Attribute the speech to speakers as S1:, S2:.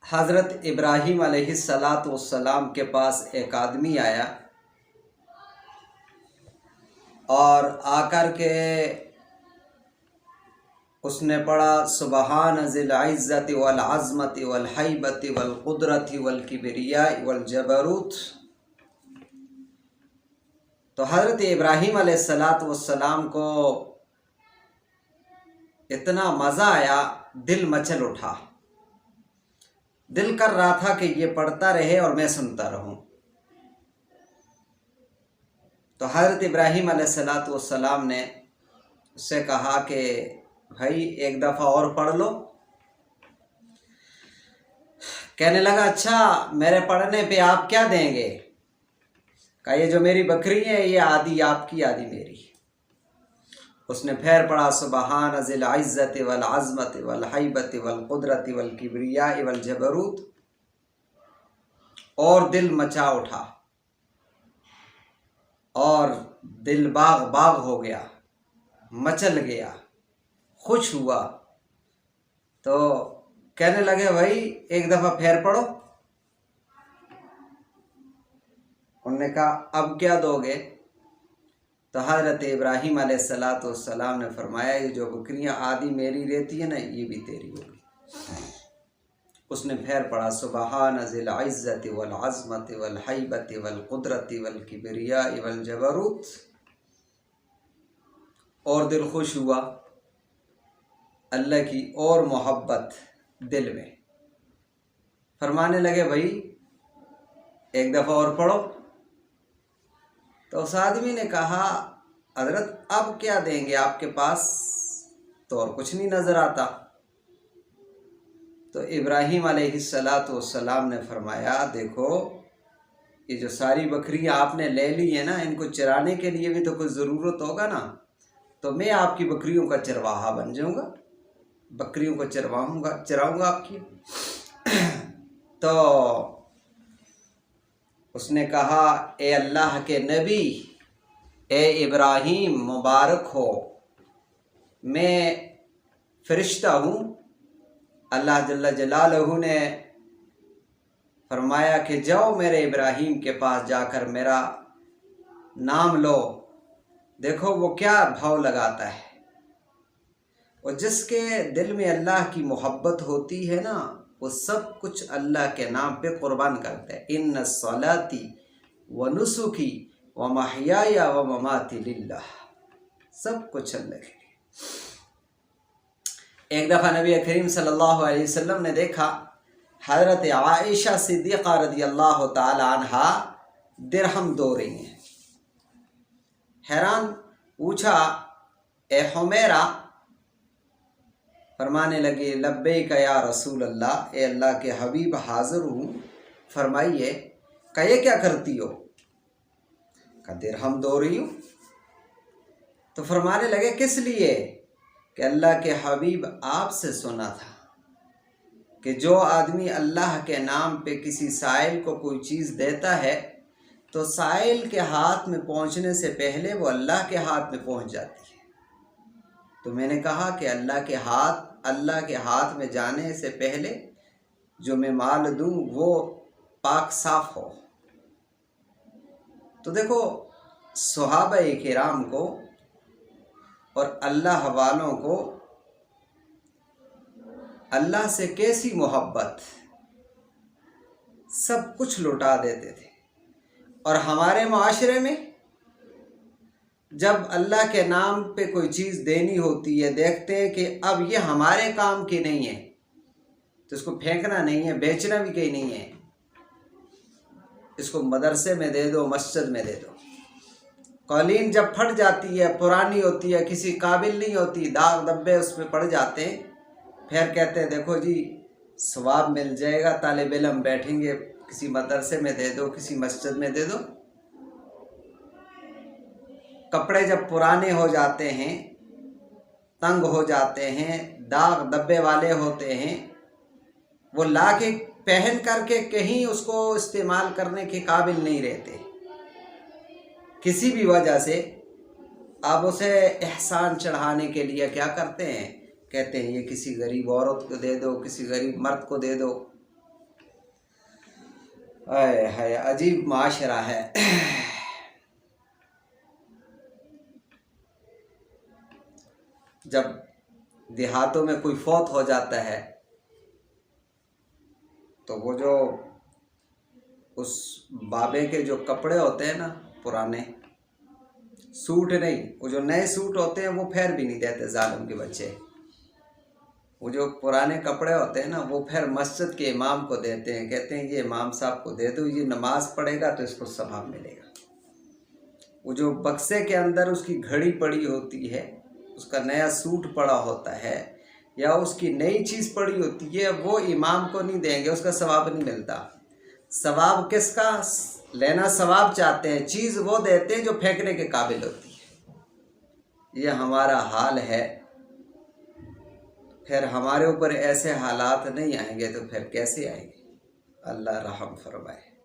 S1: حضرت ابراہیم अलैहिस्सलाम के पास एक आदमी आया और आकर के उसने पढ़ा सुबहान ज़िल इज़्ज़ति वल अज़मति वल हैबति वल क़ुदरति वल किबरिया वल जबरूत। तो हज़रत इब्राहीम अलैहिस्सलाम को इतना मज़ा आया, दिल मचल उठा, दिल कर रहा था कि ये पढ़ता रहे और मैं सुनता रहूं। तो हज़रत इब्राहीम अलैहिस्सलाम ने उससे कहा कि भाई एक दफ़ा और पढ़ लो। कहने लगा अच्छा, मेरे पढ़ने पे आप क्या देंगे? कहा ये जो मेरी बकरी है ये आधी आपकी आधी मेरी। उसने फिर पढ़ा सुबहान ज़िल इज़्ज़ति वल अज़मति वल हैबति वल क़ुदरति वल किबरिया वल जबरूत, और दिल मचा उठा और दिल बाग बाग हो गया, मचल गया, खुश हुआ। तो कहने लगे भाई एक दफ़ा फिर पढ़ो। उन्होंने कहा अब क्या दोगे? तो हज़रत इब्राहीम अलैहिस्सलाम ने फरमाया ये जो बकरियां आदि मेरी रहती है ना, ये भी तेरी होगी। उसने फिर पढ़ा सुबहान ज़िल इज़्ज़ति वल अज़मति वल हैबति वल क़ुदरति वल किबरिया वल जबरूत, और दिल खुश हुआ, अल्लाह की और मोहब्बत दिल में। फरमाने लगे भाई एक दफ़ा और पढ़ो। तो उस आदमी ने कहा हज़रत अब क्या देंगे, आपके पास तो और कुछ नहीं नज़र आता। तो इब्राहीम अलैहिस्सलाम ने फरमाया देखो ये जो सारी बकरियां आपने ले ली है ना, इनको चराने के लिए भी तो कुछ ज़रूरत होगा ना, तो मैं आपकी बकरियों का चरवाहा बन जाऊंगा, बकरियों को चराऊंगा आपकी। तो उसने कहा ए अल्लाह के नबी, ए इब्राहीम मुबारक हो, मैं फ़रिश्ता हूँ। अल्लाह जल्ल जलालहू ने फरमाया कि जाओ मेरे इब्राहीम के पास जाकर मेरा नाम लो। देखो वो क्या भाव लगाता है, और जिसके दिल में अल्लाह की मोहब्बत होती है ना, वो सब कुछ अल्लाह के नाम पे कुर्बान करता है। इन्ना सलाती व नुसुकी व महयाया व ममाती लिल्लाह, सब कुछ अल्लाह के लिए। एक दफ़ा नबी करीम सल्लल्लाहु अलैहि वसल्लम ने देखा हज़रत आयशा सिद्दीक़ा रज़ियल्लाहु ताला अन्हा दिरहम दो रही हैं। हैरान पूछा ए हुमैरा, फरमाने लगे लब्बैक या रसूल अल्लाह, ए अल्लाह के हबीब हाज़िर हूँ, फरमाइए। कहे क्या करती हो? का दिरहम दो रही हूँ। तो फरमाने लगे किस लिए? कि अल्लाह के हबीब आपसे सुना था कि जो आदमी अल्लाह के नाम पे किसी साइल को कोई चीज़ देता है तो साइल के हाथ में पहुँचने से पहले वो अल्लाह के हाथ में पहुँच जाती है। तो मैंने कहा कि अल्लाह के हाथ में जाने से पहले जो मैं माल दूँ वो पाक साफ हो। तो देखो सहाबा-ए किराम को और अल्लाह वालों को अल्लाह से कैसी मोहब्बत, सब कुछ लुटा देते थे। और हमारे माशरे में जब अल्लाह के नाम पे कोई चीज़ देनी होती है, देखते हैं कि अब ये हमारे काम की नहीं है तो इसको फेंकना नहीं है, बेचना भी कहीं नहीं है, इसको मदरसे में दे दो, मस्जिद में दे दो। कालीन जब फट जाती है, पुरानी होती है, किसी काबिल नहीं होती, दाग धब्बे उसमें पड़ जाते हैं, फिर कहते हैं देखो जी सवाब मिल जाएगा, तालिब इल्म बैठेंगे, किसी मदरसे में दे दो, किसी मस्जिद में दे दो। कपड़े जब पुराने हो जाते हैं, तंग हो जाते हैं, दाग धब्बे वाले होते हैं, वो ला के पहन करके कहीं उसको इस्तेमाल करने के काबिल नहीं रहते किसी भी वजह से। अब उसे एहसान चढ़ाने के लिए क्या करते हैं, कहते हैं ये किसी गरीब औरत को दे दो, किसी गरीब मर्द को दे दो। ہے عجیب معاشرہ ہے۔ جب دیہاتوں میں کوئی فوت ہو جاتا ہے تو وہ جو اس بابے کے جو کپڑے ہوتے ہیں نا پرانے سوٹ نہیں، وہ جو نئے سوٹ ہوتے ہیں وہ پھیر بھی نہیں دیتے ظالم کے بچے۔ وہ جو پرانے کپڑے ہوتے ہیں نا وہ پھر مسجد کے امام کو دیتے ہیں، کہتے ہیں یہ امام صاحب کو دے دو، یہ نماز پڑھے گا تو اس کو ثواب ملے گا۔ وہ جو بکسے کے اندر اس کی گھڑی پڑی ہوتی ہے، اس کا نیا سوٹ پڑا ہوتا ہے یا اس کی نئی چیز پڑی ہوتی ہے، وہ امام کو نہیں دیں گے، اس کا ثواب نہیں ملتا۔ ثواب کس کا لینا ثواب چاہتے ہیں، چیز وہ دیتے ہیں جو پھینکنے کے قابل ہوتی ہے۔ یہ ہمارا حال ہے، پھر ہمارے اوپر ایسے حالات نہیں آئیں گے تو پھر کیسے آئیں گے؟ اللہ رحم فرمائے۔